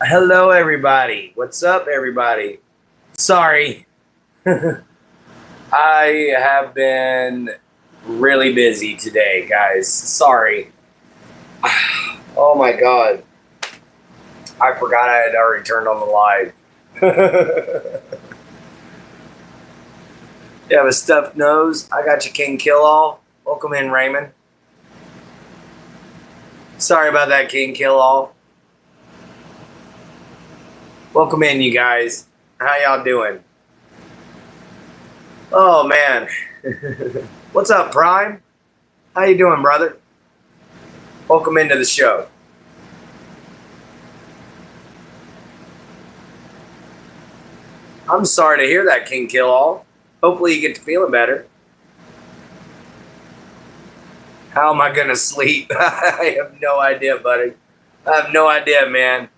Hello, everybody. What's up, everybody? Sorry. I have been really busy today, guys. Sorry. Oh my god. I forgot I had already turned on the live. You have a stuffed nose? I got you, King Kill All. Welcome in, Raymond. Sorry about that, King Kill All. Welcome in, you guys. How y'all doing? Oh man. What's up, Prime? How you doing, brother? Welcome into the show. I'm sorry to hear that, King Kill All. Hopefully you get to feeling better. How am I gonna sleep? I have no idea, buddy. I have no idea, man.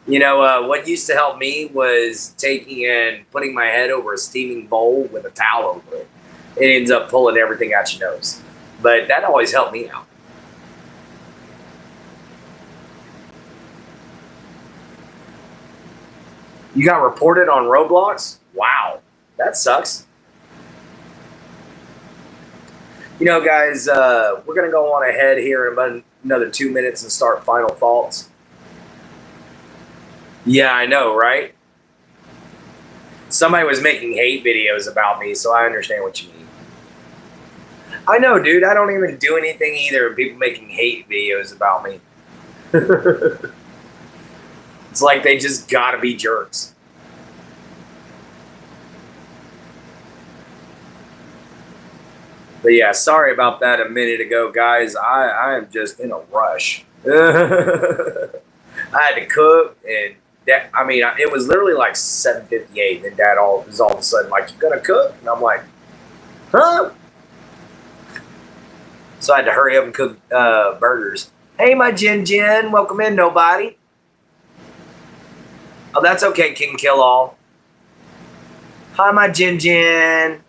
You know, what used to help me was taking and putting my head over a steaming bowl with a towel over it. It ends up pulling everything out your nose. But that always helped me out. You got reported on Roblox? Wow, that sucks. You know, guys, we're going to go on ahead here in about another 2 minutes and start final thoughts. Yeah, I know, right? Somebody was making hate videos about me, so I understand what you mean. I know, dude. I don't even do anything either. People making hate videos about me. It's like they just gotta be jerks. But yeah, sorry about that a minute ago, guys. I am just in a rush. I had to cook, and it was literally like 7:58, and Dad was all of a sudden like, "You gonna cook?" And I'm like, "Huh?" So I had to hurry up and cook burgers. Hey, my Jin, welcome in, nobody. Oh, that's okay, King Kill All. Hi, my Jin.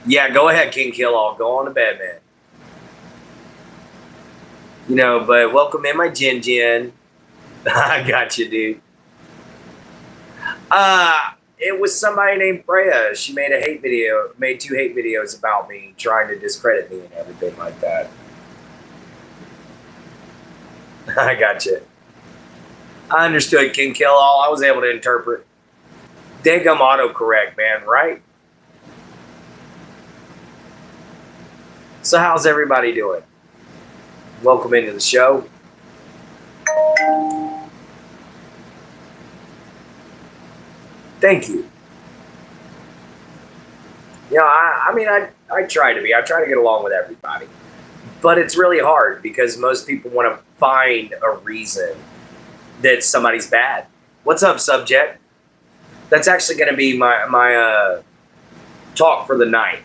Yeah, go ahead, King Kill All. Go on to bed, man. You know, but welcome in, my Jin. I got you, dude. It was somebody named Freya. She made made 2 hate videos about me, trying to discredit me and everything like that. I got you. I understood, King Kill All. I was able to interpret. Degum autocorrect, man, right? So how's everybody doing? Welcome into the show. Thank you. You know, I try to be. I try to get along with everybody. But it's really hard because most people want to find a reason that somebody's bad. What's up, subject? That's actually going to be my talk for the night.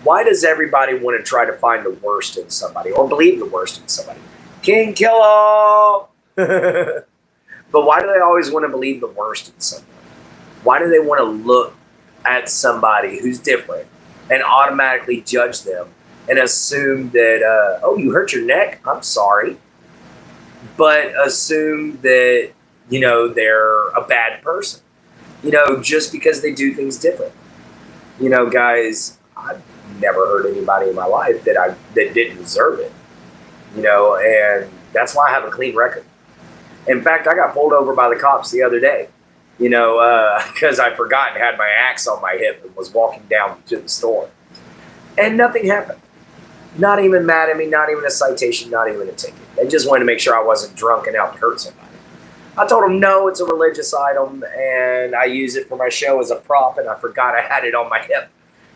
Why does everybody want to try to find the worst in somebody or believe the worst in somebody? King Kill All! But why do they always want to believe the worst in somebody? Why do they want to look at somebody who's different and automatically judge them and assume that, oh, you hurt your neck? I'm sorry. But assume that, you know, they're a bad person, you know, just because they do things different. You know, guys, I've never hurt anybody in my life that didn't deserve it, you know, and that's why I have a clean record. In fact, I got pulled over by the cops the other day, you know, because I forgot and had my axe on my hip and was walking down to the store. And nothing happened. Not even mad at me, not even a citation, not even a ticket. They just wanted to make sure I wasn't drunk and out to hurt somebody. I told them, no, it's a religious item, and I use it for my show as a prop, and I forgot I had it on my hip.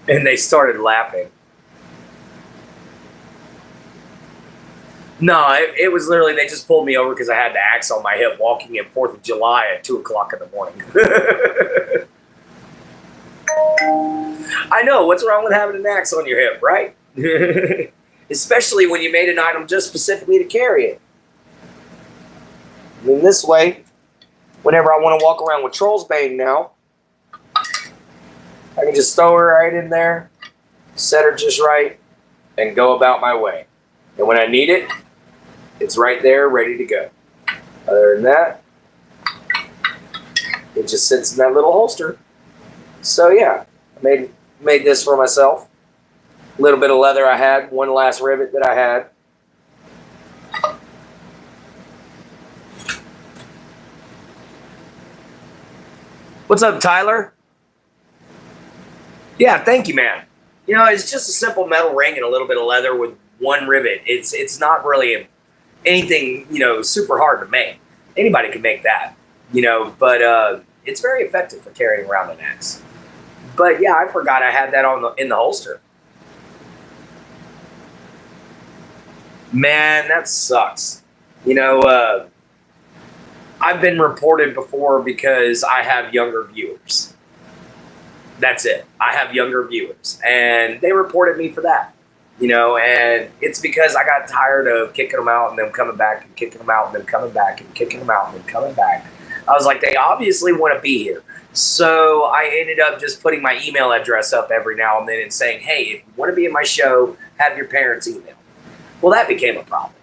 And they started laughing. No, it was literally, they just pulled me over because I had the axe on my hip walking in 4th of July at 2 o'clock in the morning. I know, what's wrong with having an axe on your hip, right? Especially when you made an item just specifically to carry it. And this way, whenever I want to walk around with Troll's Bane now, I can just throw her right in there, set her just right, and go about my way. And when I need it, It's right there, ready to go. Other than that, it just sits in that little holster. So yeah, I made this for myself. A little bit of leather I had, one last rivet that I had. What's up, Tyler? Yeah, thank you, man. You know, it's just a simple metal ring and a little bit of leather with one rivet. It's not really anything, you know, super hard to make. Anybody can make that, you know, but it's very effective for carrying around an axe. But yeah, I forgot I had that in the holster. Man, that sucks. You know, I've been reported before because I have younger viewers. That's it. I have younger viewers, and they reported me for that. You know, and it's because I got tired of kicking them out and them coming back and kicking them out and them coming back and kicking them out and them coming back. I was like, they obviously want to be here. So I ended up just putting my email address up every now and then and saying, hey, if you want to be in my show, have your parents' email. Well, that became a problem.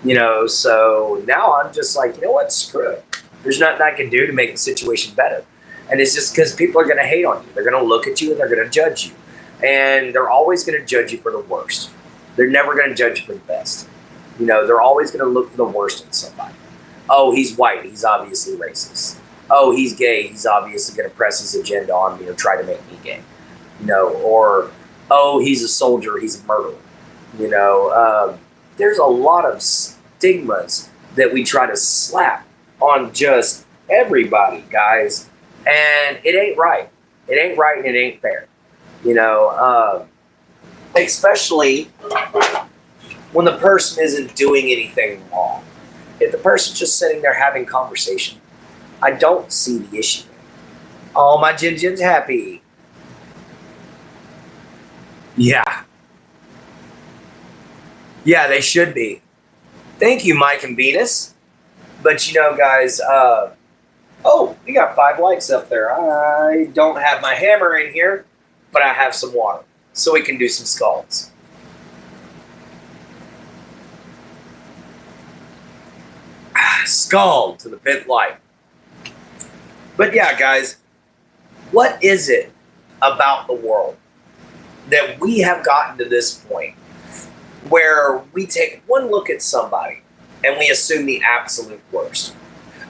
You know, so now I'm just like, you know what, screw it. There's nothing I can do to make the situation better. And it's just because people are going to hate on you. They're going to look at you and they're going to judge you. And they're always going to judge you for the worst. They're never going to judge you for the best. You know, they're always going to look for the worst in somebody. Oh, he's white. He's obviously racist. Oh, he's gay. He's obviously going to press his agenda on me or try to make me gay. You know, or, oh, he's a soldier. He's a murderer. You know, there's a lot of stigmas that we try to slap on just everybody, guys. And it ain't right. It ain't right and it ain't fair. You know, especially when the person isn't doing anything wrong. If the person's just sitting there having conversation, I don't see the issue. Oh, my Jin's happy. Yeah. Yeah, they should be. Thank you, Mike and Venus. But you know, guys, oh, we got 5 lights up there. I don't have my hammer in here, but I have some water, so we can do some scalds. Scald to the 5th light. But yeah, guys, what is it about the world that we have gotten to this point where we take one look at somebody and we assume the absolute worst?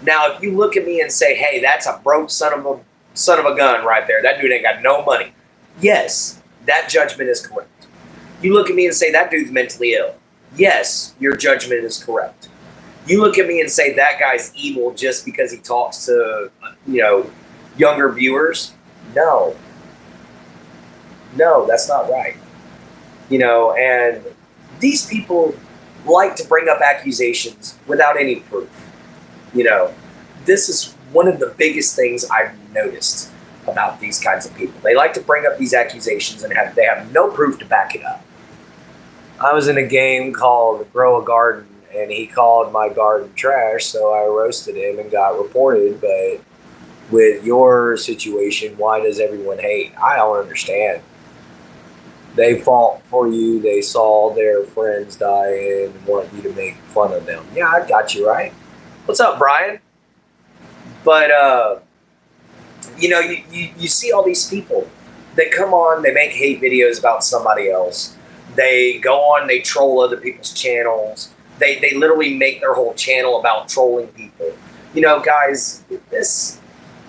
Now, if you look at me and say, hey, that's a broke son of a gun right there. That dude ain't got no money. Yes, that judgment is correct. You look at me and say, that dude's mentally ill. Yes, your judgment is correct. You look at me and say, that guy's evil just because he talks to, you know, younger viewers. No. No, that's not right. You know, and these people like to bring up accusations without any proof. You know, this is one of the biggest things I've noticed about these kinds of people. They like to bring up these accusations and they have no proof to back it up. I was in a game called Grow a Garden, and he called my garden trash, so I roasted him and got reported. But with your situation, why does everyone hate? I don't understand. They fought for you. They saw their friends die and want you to make fun of them. Yeah, I got you, right? What's up, Brian? But, you know, you see all these people that come on, they make hate videos about somebody else. They go on, they troll other people's channels. They literally make their whole channel about trolling people. You know, guys, this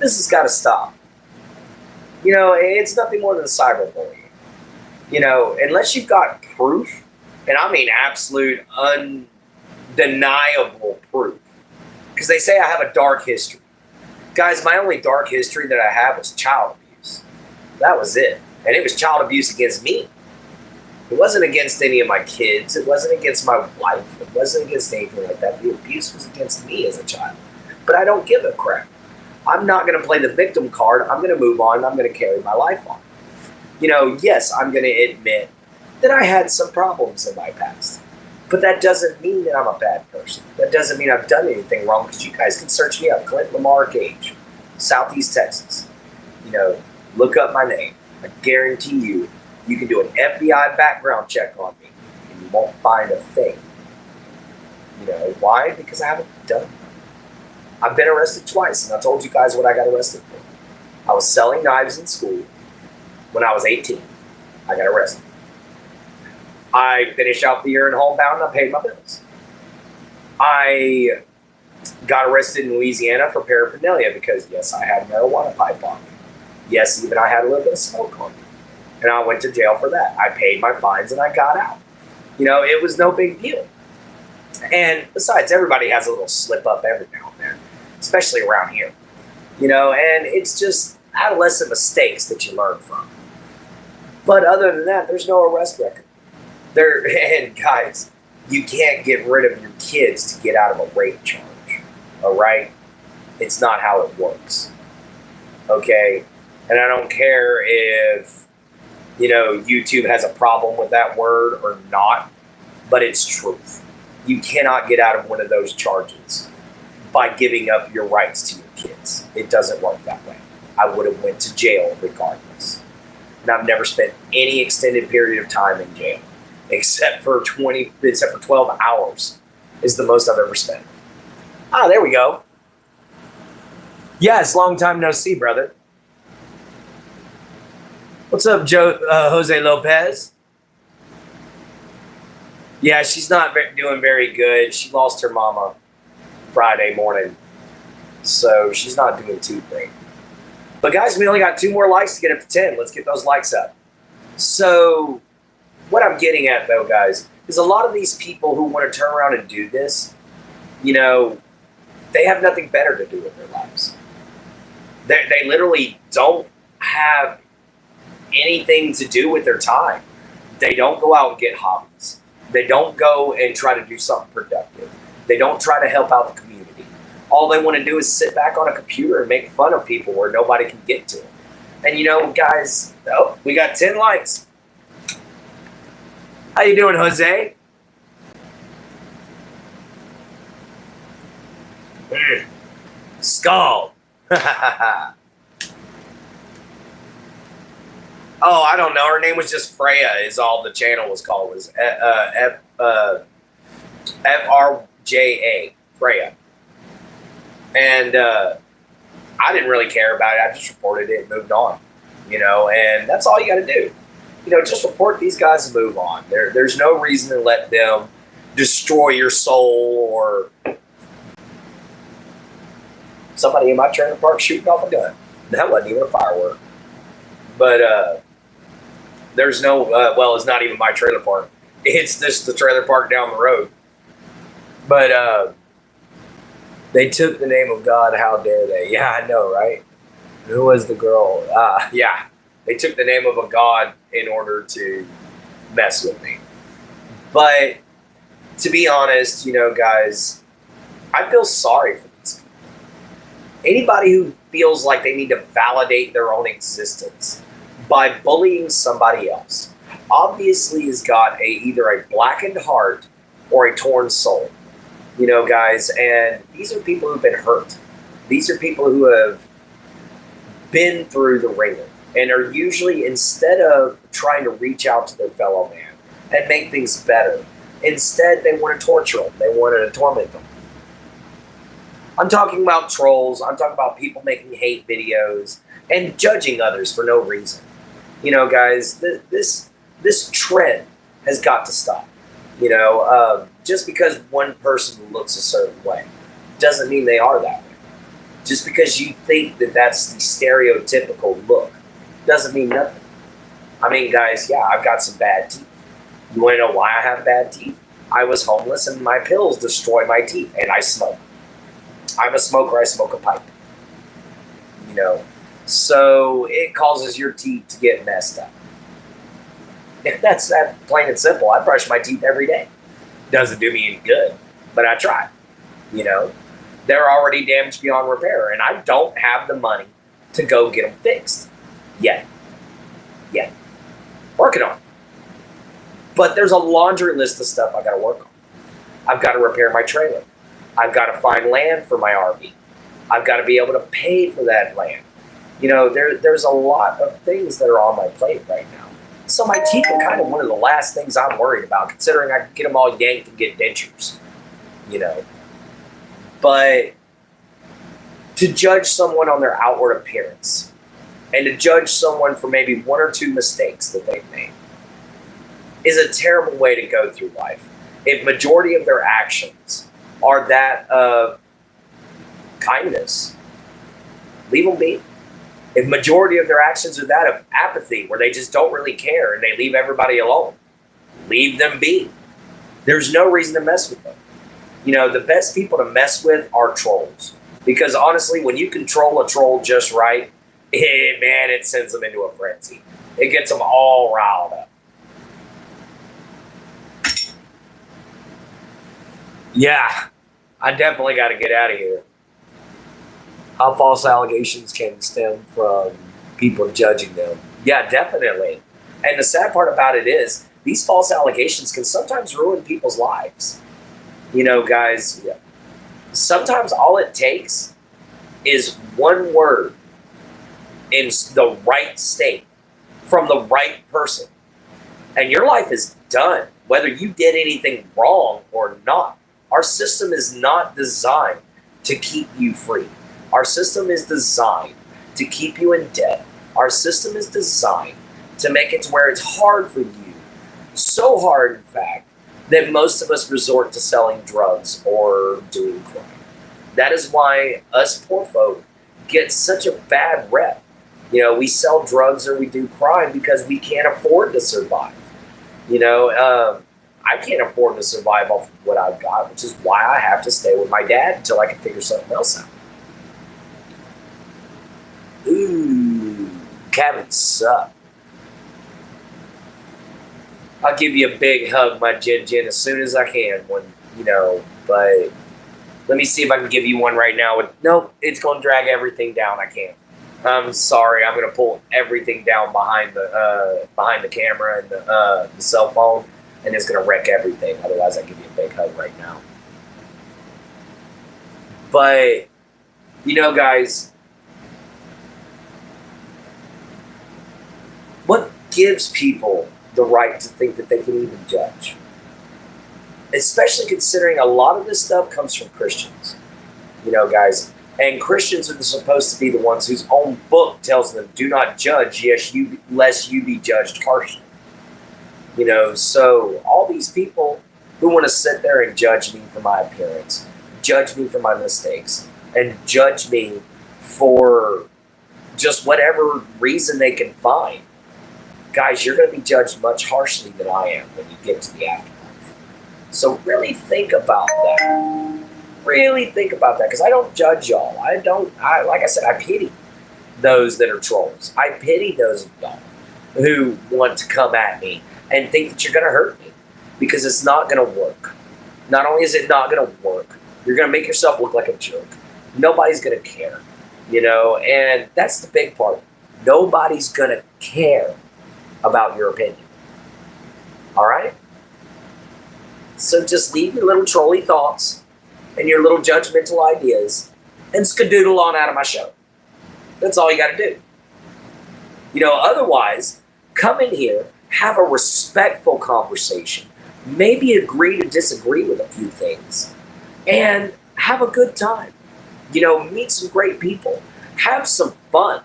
has got to stop. You know, it's nothing more than cyberbullying. You know, unless you've got proof, and I mean absolute undeniable proof. Because they say I have a dark history. Guys, my only dark history that I have was child abuse. That was it. And it was child abuse against me. It wasn't against any of my kids. It wasn't against my wife. It wasn't against anything like that. The abuse was against me as a child. But I don't give a crap. I'm not going to play the victim card. I'm going to move on. I'm going to carry my life on. You know, yes, I'm going to admit that I had some problems in my past. But that doesn't mean that I'm a bad person. That doesn't mean I've done anything wrong, because you guys can search me up, Clint Gage, Southeast Texas. You know, look up my name. I guarantee you can do an FBI background check on me, and you won't find a thing. You know, why? Because I haven't done it. I've been arrested twice, and I told you guys what I got arrested for. I was selling knives in school when I was 18. I got arrested. I finished out the year in homebound, and I paid my bills. I got arrested in Louisiana for paraphernalia because, yes, I had a marijuana pipe on me. Yes, even I had a little bit of smoke on me. And I went to jail for that. I paid my fines and I got out. You know, it was no big deal. And besides, everybody has a little slip up every now and then, especially around here. You know, and it's just adolescent mistakes that you learn from. But other than that, there's no arrest record. And guys, you can't get rid of your kids to get out of a rape charge. All right? It's not how it works. Okay? And I don't care if, you know, YouTube has a problem with that word or not, but it's truth. You cannot get out of one of those charges by giving up your rights to your kids. It doesn't work that way. I would have went to jail regardless. And I've never spent any extended period of time in jail, except for 12 hours is the most I've ever spent. Ah, there we go. Yes, long time no see, brother. What's up, Jose Lopez? Yeah, she's not doing very good. She lost her mama Friday morning, so she's not doing too great. But guys, we only got 2 more likes to get up to 10. Let's get those likes up. So what I'm getting at, though, guys, is a lot of these people who want to turn around and do this, you know, they have nothing better to do with their lives. They literally don't have anything to do with their time. They don't go out and get hobbies. They don't go and try to do something productive. They don't try to help out the community. All they want to do is sit back on a computer and make fun of people where nobody can get to them. And you know, guys, oh, we got 10 likes. How you doing, Jose? Skull. Oh, I don't know. Her name was just Freya. Is all the channel was called. It was FRJA Freya, and I didn't really care about it. I just reported it and moved on. You know, and that's all you got to do. You know, just report these guys and move on. There's no reason to let them destroy your soul or somebody in my trailer park shooting off a gun. That wasn't even a firework. But there's no, well, it's not even my trailer park. It's just the trailer park down the road. But they took the name of God. How dare they? Yeah, I know, right? Who was the girl? Yeah, they took the name of a god in order to mess with me. But to be honest, you know, guys, I feel sorry for these people. Anybody who feels like they need to validate their own existence by bullying somebody else obviously has got either a blackened heart or a torn soul. You know, guys, and these are people who've been hurt. These are people who have been through the ringer and are usually, instead of trying to reach out to their fellow man and make things better, instead they want to torture them. They want to torment them. I'm talking about trolls. I'm talking about people making hate videos and judging others for no reason. You know, guys, this trend has got to stop. You know, just because one person looks a certain way doesn't mean they are that way. Just because you think that that's the stereotypical look doesn't mean nothing. I mean, guys, yeah, I've got some bad teeth. You want to know why I have bad teeth? I was homeless and my pills destroy my teeth, and I smoke. I'm a smoker. I smoke a pipe. You know, so it causes your teeth to get messed up. That's that plain and simple. I brush my teeth every day. Doesn't do me any good, but I try. You know, they're already damaged beyond repair, and I don't have the money to go get them fixed yet. Working on it. But there's a laundry list of stuff I got to work on. I've got to repair my trailer. I've got to find land for my RV. I've got to be able to pay for that land. You know, there's a lot of things that are on my plate right now. So my teeth are kind of one of the last things I'm worried about, considering I can get them all yanked and get dentures. you know. But to judge someone on their outward appearance and to judge someone for maybe one or two mistakes that they've made is a terrible way to go through life. If majority of their actions are that of kindness, leave them be. If majority of their actions are that of apathy, where they just don't really care and they leave everybody alone, leave them be. There's no reason to mess with them. You know, the best people to mess with are trolls. Because honestly, when you control a troll just right, man, it sends them into a frenzy. It gets them all riled up. Yeah, I definitely got to get out of here. How false allegations can stem from people judging them. Yeah, definitely. And the sad part about it is, these false allegations can sometimes ruin people's lives. You know, guys, sometimes all it takes is one word in the right state from the right person, and your life is done, whether you did anything wrong or not. Our system is not designed to keep you free. Our system is designed to keep you in debt. Our system is designed to make it to where it's hard for you. So hard, in fact, that most of us resort to selling drugs or doing crime. That is why us poor folk get such a bad rep. You know, we sell drugs or we do crime because we can't afford to survive. You know, I can't afford to survive off of what I've got, which is why I have to stay with my dad until I can figure something else out. Ooh, cabins suck. I'll give you a big hug, my Jin, as soon as I can. But let me see if I can give you one right now. Nope, it's going to drag everything down. I can't. I'm sorry. I'm going to pull everything down behind the camera and the cell phone, and it's going to wreck everything. Otherwise, I'll give you a big hug right now. But, guys, what gives people the right to think that they can even judge? Especially considering a lot of this stuff comes from Christians, guys. And Christians are supposed to be the ones whose own book tells them, do not judge, lest you be judged harshly. So all these people who want to sit there and judge me for my appearance, judge me for my mistakes, and judge me for just whatever reason they can find, guys, you're going to be judged much harshly than I am when you get to the afterlife. So really think about that. Really think about that, because I don't judge y'all. Like I said, I pity those that are trolls. I pity those of y'all who want to come at me and think that you're going to hurt me, because it's not going to work. Not only is it not going to work, you're going to make yourself look like a jerk. Nobody's going to care, and that's the big part. Nobody's going to care about your opinion. All right? So just leave your little trolly thoughts and your little judgmental ideas and skedoodle on out of my show. That's all you got to do. Otherwise, come in here, have a respectful conversation, maybe agree to disagree with a few things, and have a good time. Meet some great people. Have some fun.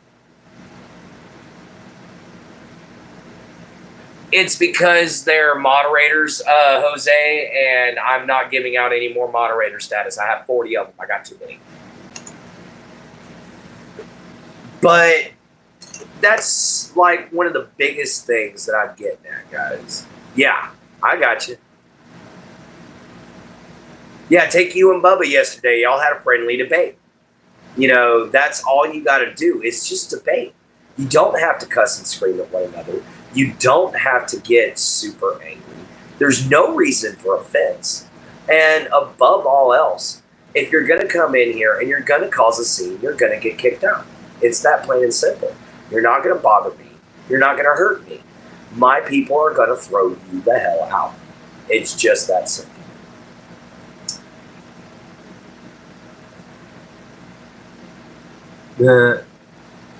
It's because they're moderators, Jose, and I'm not giving out any more moderator status. I have 40 of them. I got too many. But that's like one of the biggest things that I'm getting at, guys. Yeah, I got you. Yeah, take you and Bubba yesterday. Y'all had a friendly debate. That's all you got to do. It's just debate. You don't have to cuss and scream at one another. You don't have to get super angry. There's no reason for offense. And above all else, if you're going to come in here and you're going to cause a scene, you're going to get kicked out. It's that plain and simple. You're not going to bother me. You're not going to hurt me. My people are going to throw you the hell out. It's just that simple.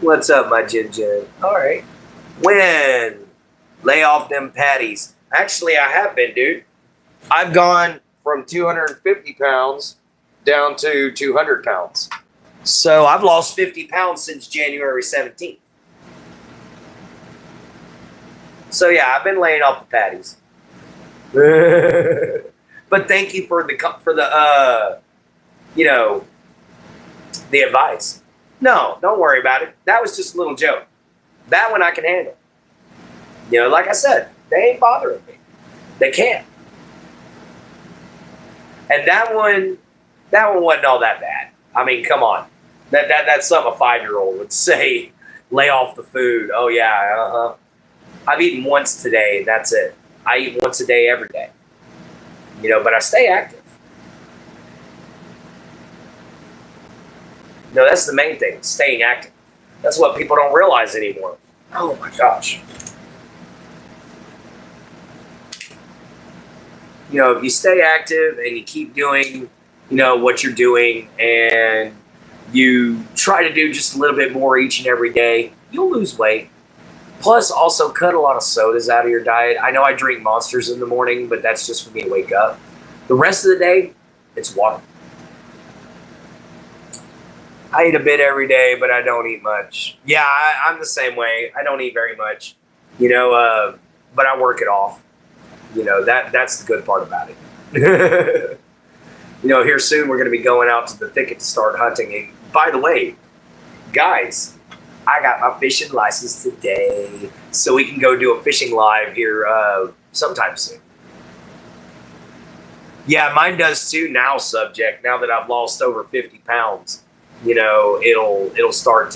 What's up, my Jin? All right. When? Lay off them patties. Actually, I have been, dude. I've gone from 250 pounds down to 200 pounds. So I've lost 50 pounds since January 17th. So yeah, I've been laying off the patties. But thank you for the the advice. No, don't worry about it. That was just a little joke. That one I can handle. Like I said, they ain't bothering me. They can't. And that one wasn't all that bad. I mean, come on. That's something a 5-year-old would say. Lay off the food. Oh yeah, I've eaten once today, and that's it. I eat once a day every day. But I stay active. No, that's the main thing, staying active. That's what people don't realize anymore. Oh my gosh. If you stay active and you keep doing, what you're doing, and you try to do just a little bit more each and every day, you'll lose weight. Plus, also cut a lot of sodas out of your diet. I know I drink Monsters in the morning, but that's just for me to wake up. The rest of the day, it's water. I eat a bit every day, but I don't eat much. Yeah, I'm the same way. I don't eat very much, but I work it off. That's the good part about it. Here soon we're going to be going out to the thicket to start hunting. And by the way, guys, I got my fishing license today, so we can go do a fishing live here sometime soon. Yeah, mine does too now, subject. Now that I've lost over 50 pounds, it'll start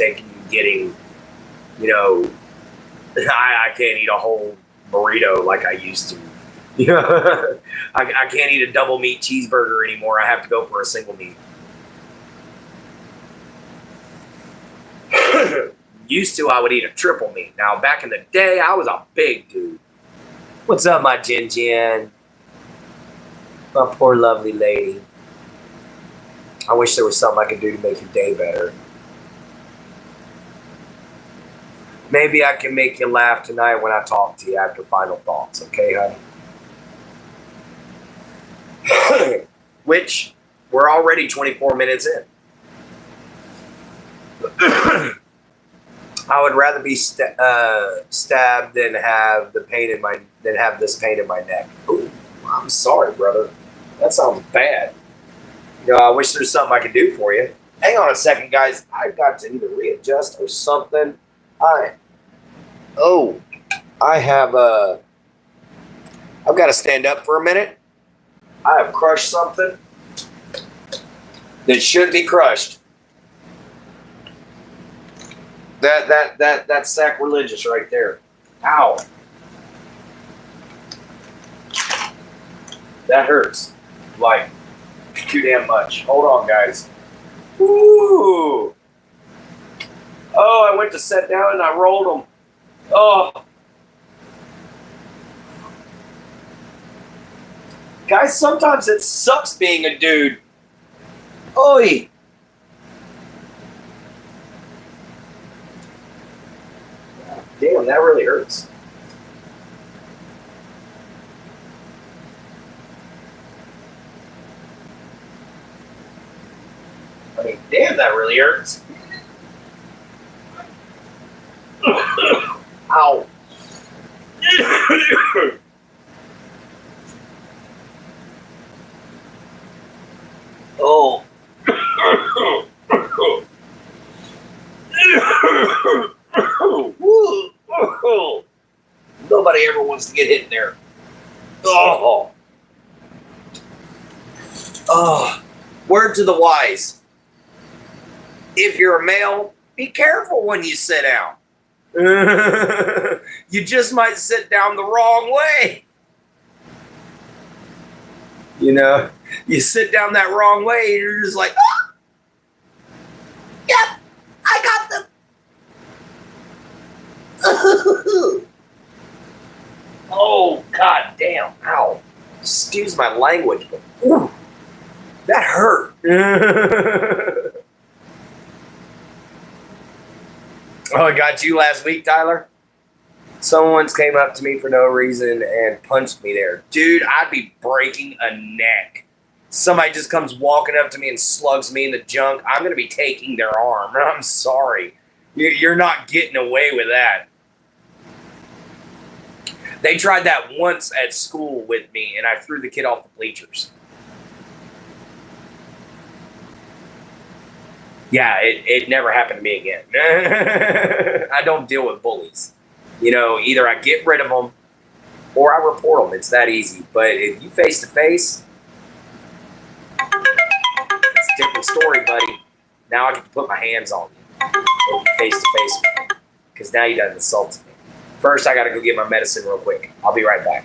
getting, I can't eat a whole burrito like I used to. I can't eat a double meat cheeseburger anymore. I have to go for a single meat. Used to, I would eat a triple meat. Now, back in the day, I was a big dude. What's up, my Jin Jin? My poor lovely lady. I wish there was something I could do to make your day better. Maybe I can make you laugh tonight when I talk to you after final thoughts, okay, honey? Which, we're already 24 minutes in. I would rather be stabbed than have this pain in my neck. Ooh, I'm sorry, brother. That sounds bad. I wish there's something I could do for you. Hang on a second, guys. I've got to either readjust or something. I've got to stand up for a minute. I have crushed something that should be crushed. That's sacrilegious right there. Ow. That hurts. Like, too damn much. Hold on, guys. Ooh. Oh, I went to sit down and I rolled them. Oh. Guys, sometimes it sucks being a dude. Oi. Damn, that really hurts. I mean, damn, that really hurts. Ow. Oh. Nobody ever wants to get hit there. Oh. Oh. Word to the wise. If you're a male, be careful when you sit down. You just might sit down the wrong way. You sit down that wrong way, and you're just like, oh, yep, I got them. Oh, god damn. Ow. Excuse my language, but ooh, that hurt. Oh, I got you last week, Tyler? Someone's came up to me for no reason and punched me there. Dude, I'd be breaking a neck. Somebody just comes walking up to me and slugs me in the junk. I'm going to be taking their arm. I'm sorry. You're not getting away with that. They tried that once at school with me, and I threw the kid off the bleachers. Yeah, it never happened to me again. I don't deal with bullies. You know, either I get rid of them or I report them. It's that easy. But if you face to face, it's a different story, buddy. Now I get to put my hands on you if you face to face, because now you done insulted me. First, I got to go get my medicine real quick. I'll be right back.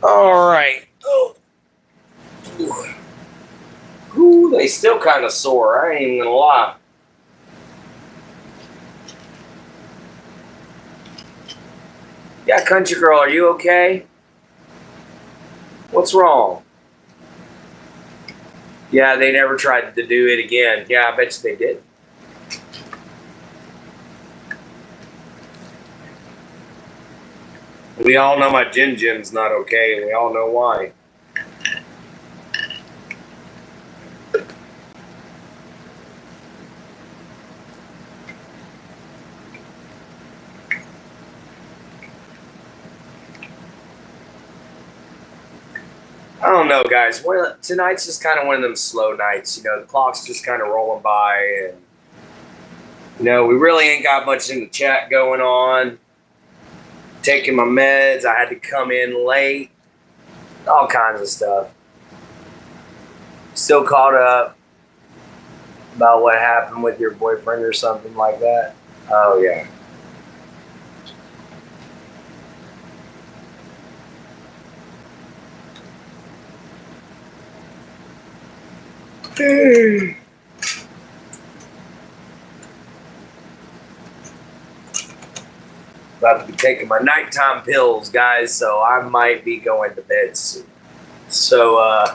All right. Oh. Ooh, they still kind of sore. I ain't even gonna lie. Yeah, country girl, are you okay? What's wrong? Yeah, they never tried to do it again. Yeah, I bet you they did. We all know my Jin Jin's not okay, and we all know why. I don't know, guys. Tonight's just kind of one of them slow nights. You know, the clock's just kind of rolling by, and you know, we really ain't got much in the chat going on. Taking my meds, I had to come in late. All kinds of stuff. Still caught up about what happened with your boyfriend or something like that. Oh yeah. About to be taking my nighttime pills, guys, so I might be going to bed soon. So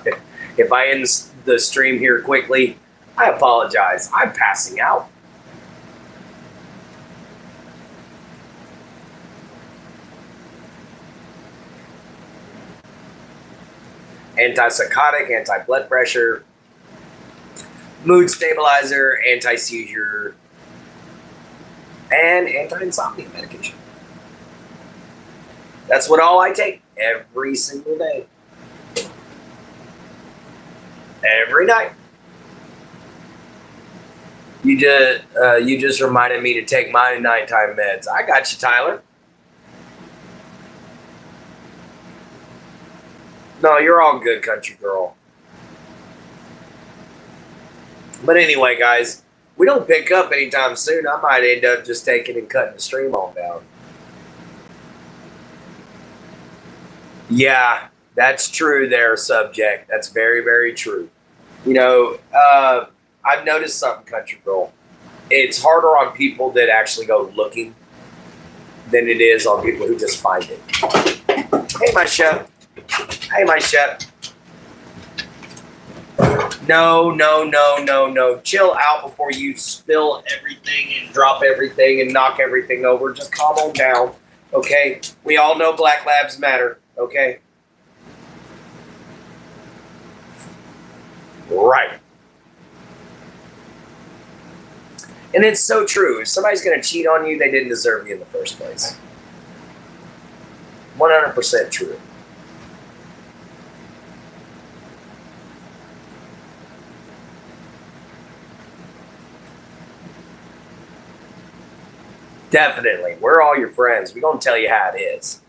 if I end the stream here quickly, I apologize. I'm passing out. Antipsychotic, anti-blood pressure, mood stabilizer, anti-seizure, and anti-insomnia medication. That's what all I take every single day. Every night. You just reminded me to take my nighttime meds. I got you, Tyler. No, you're all good, country girl. But anyway, guys, we don't pick up anytime soon. I might end up just taking and cutting the stream on down. Yeah, that's true there, subject. That's very, very true. You know, I've noticed something, country girl. It's harder on people that actually go looking than it is on people who just find it. Hey, my chef. Hey, my chef. No. Chill out before you spill everything and drop everything and knock everything over. Just calm on down, okay? We all know black labs matter, okay? Right. And it's so true. If somebody's going to cheat on you, they didn't deserve you in the first place. 100% true. Definitely. We're all your friends. We're going to tell you how it is.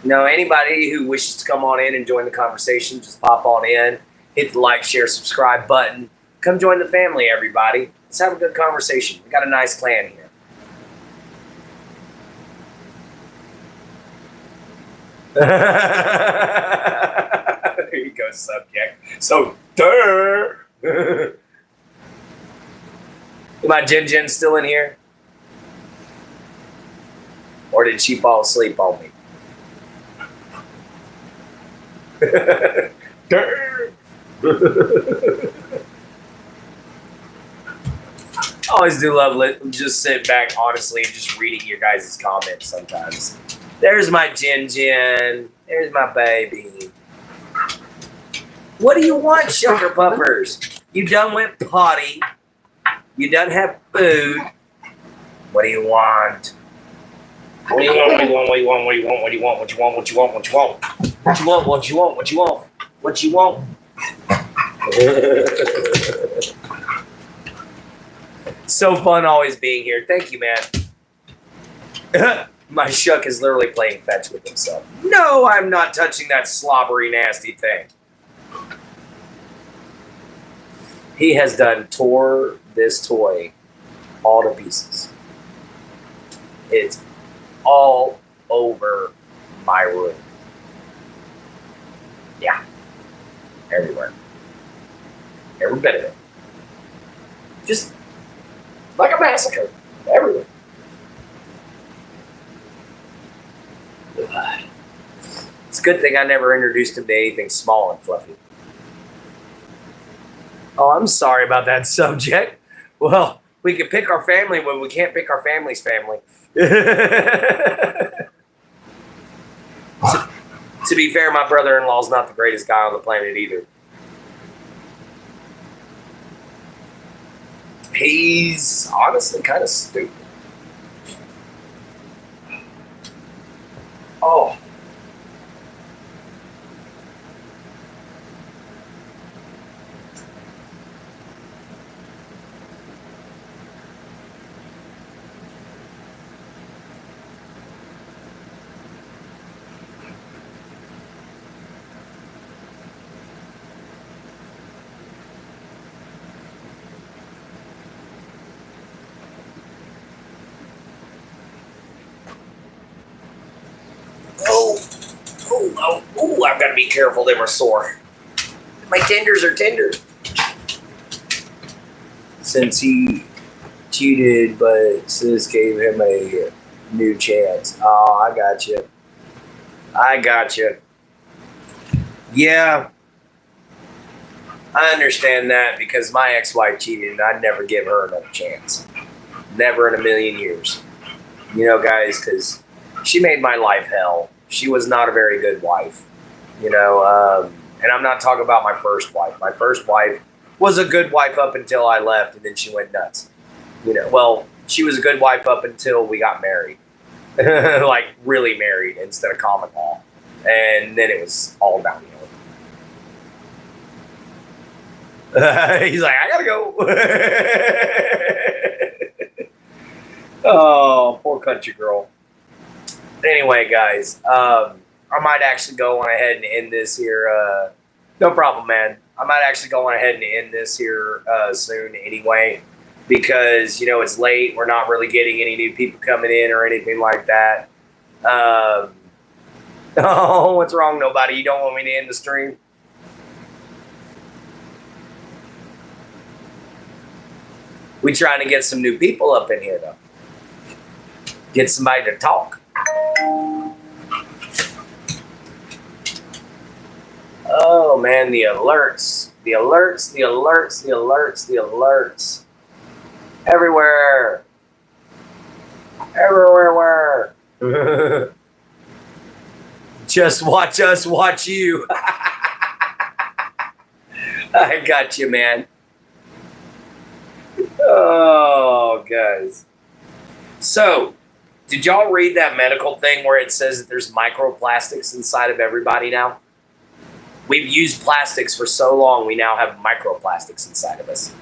You know, anybody who wishes to come on in and join the conversation, just pop on in. Hit the like, share, subscribe button. Come join the family, everybody. Let's have a good conversation. We got a nice clan here. There you go, subject. So, my Jin still in here? Or did she fall asleep on me? I always do love just sitting back, honestly, and just reading your guys' comments sometimes. There's my Jin. There's my baby. What do you want, sugar puppers? You done went potty. You done have food. What do you want? What do you want? What do you want? What do you want? What do you want? What do you want? What you want? What you want? What you want? What you want? What you want? What you want? What you want? So fun always being here. Thank you, man. My Shuck is literally playing fetch with himself. No, I'm not touching that slobbery, nasty thing. He has tore this toy all to pieces. It's all over my room. Yeah. Everywhere. Every bit of it. Just like a massacre. Everywhere. It's a good thing I never introduced him to anything small and fluffy. Oh, I'm sorry about that subject. Well, we can pick our family when we can't pick our family's family. To be fair, my brother-in-law's not the greatest guy on the planet either. He's honestly kind of stupid. Oh. Oh, I've got to be careful. They were sore. My tenders are tender. Since he cheated, but Sis gave him a new chance. Oh, I got you. I got you. Yeah. I understand that because my ex-wife cheated and I'd never give her another chance. Never in a million years. You know, guys, because she made my life hell. She was not a very good wife, you know, and I'm not talking about my first wife. My first wife was a good wife up until I left, and then she went nuts. You know, well, she was a good wife up until we got married, like really married instead of common law, and then it was all downhill. He's like, I gotta go. Oh, poor country girl. Anyway, guys, I might actually go on ahead and end this here. No problem, man. I might actually go on ahead and end this here soon anyway, because, you know, it's late. We're not really getting any new people coming in or anything like that. Oh, what's wrong, nobody? You don't want me to end the stream? We trying to get some new people up in here, though. Get somebody to talk. Oh man, the alerts. The alerts, the alerts, the alerts, the alerts. Everywhere. Everywhere. Just watch us watch you. I got you, man. Oh, guys. So, did y'all read that medical thing where it says that there's microplastics inside of everybody now? We've used plastics for so long, we now have microplastics inside of us.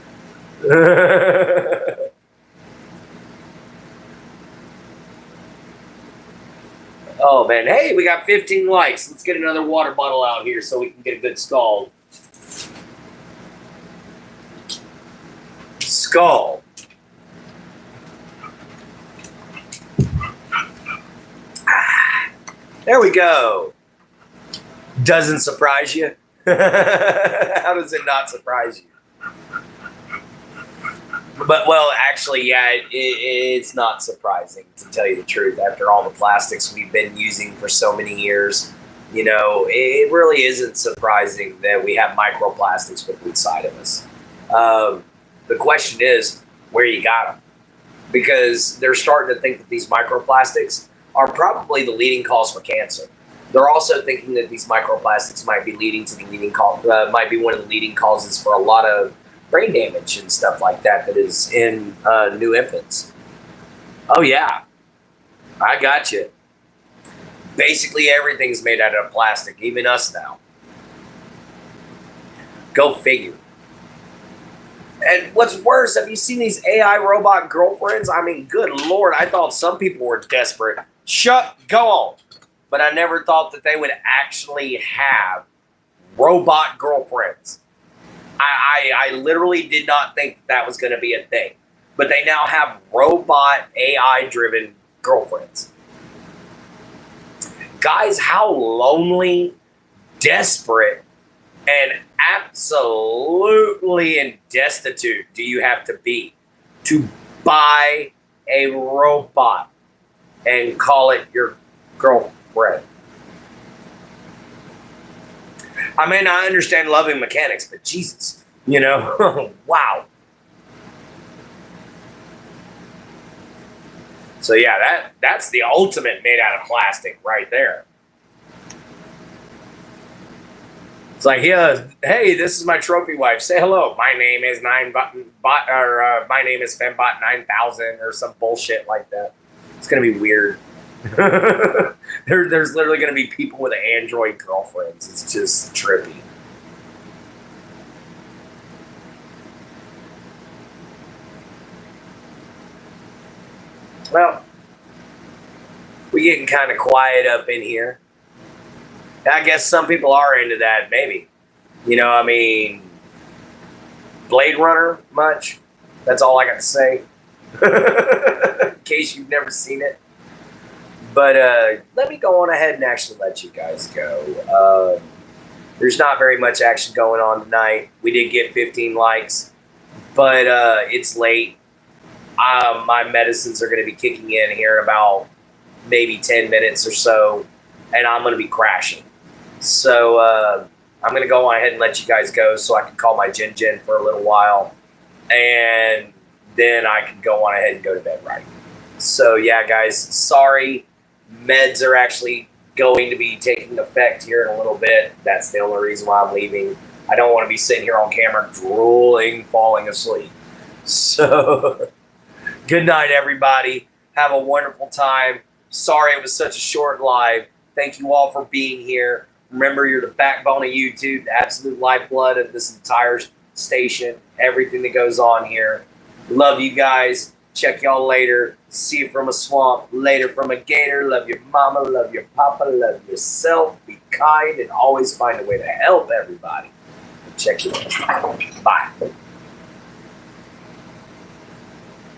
Oh, man. Hey, we got 15 likes. Let's get another water bottle out here so we can get a good scald. skull. There we go. Doesn't surprise you? How does it not surprise you? But, well, actually, yeah, it's not surprising, to tell you the truth. After all the plastics we've been using for so many years, you know, it really isn't surprising that we have microplastics within inside of us. The question is, where you got them? Because they're starting to think that these microplastics are probably the leading cause for cancer. They're also thinking that these microplastics might be might be one of the leading causes for a lot of brain damage and stuff like that is in new infants. Oh yeah, I got you. Basically everything's made out of plastic, even us now. Go figure. And what's worse, have you seen these AI robot girlfriends? I mean, good Lord, I thought some people were desperate. Go on. But I never thought that they would actually have robot girlfriends. I literally did not think that was going to be a thing. But they now have robot AI-driven girlfriends. Guys, how lonely, desperate, and absolutely and destitute do you have to be to buy a robot and call it your girlfriend? I mean, I understand loving mechanics, but Jesus, you know, wow. So yeah, that's the ultimate made out of plastic right there. It's like, yeah, hey, this is my trophy wife. Say hello. My name is my name is Fembot 9000 or some bullshit like that. It's gonna be weird. There's literally gonna be people with Android girlfriends. It's just trippy. Well, we're getting kind of quiet up in here. I guess some people are into that, maybe. You know, I mean, Blade Runner, much? That's all I got to say. In case you've never seen it. But let me go on ahead and actually let you guys go. There's not very much action going on tonight. We did get 15 likes, but it's late. My medicines are going to be kicking in here in about maybe 10 minutes or so, and I'm going to be crashing. So I'm going to go on ahead and let you guys go so I can call my Jen for a little while, and then I can go on ahead and go to bed, right? So yeah, guys, sorry. Meds are actually going to be taking effect here in a little bit. That's the only reason why I'm leaving. I don't want to be sitting here on camera drooling, falling asleep. So good night, everybody. Have a wonderful time. Sorry it was such a short live. Thank you all for being here. Remember, you're the backbone of YouTube, the absolute lifeblood of this entire station, everything that goes on here. Love you guys. Check y'all later. See you from a swamp. Later from a gator. Love your mama. Love your papa. Love yourself. Be kind and always find a way to help everybody. Check you later. Bye.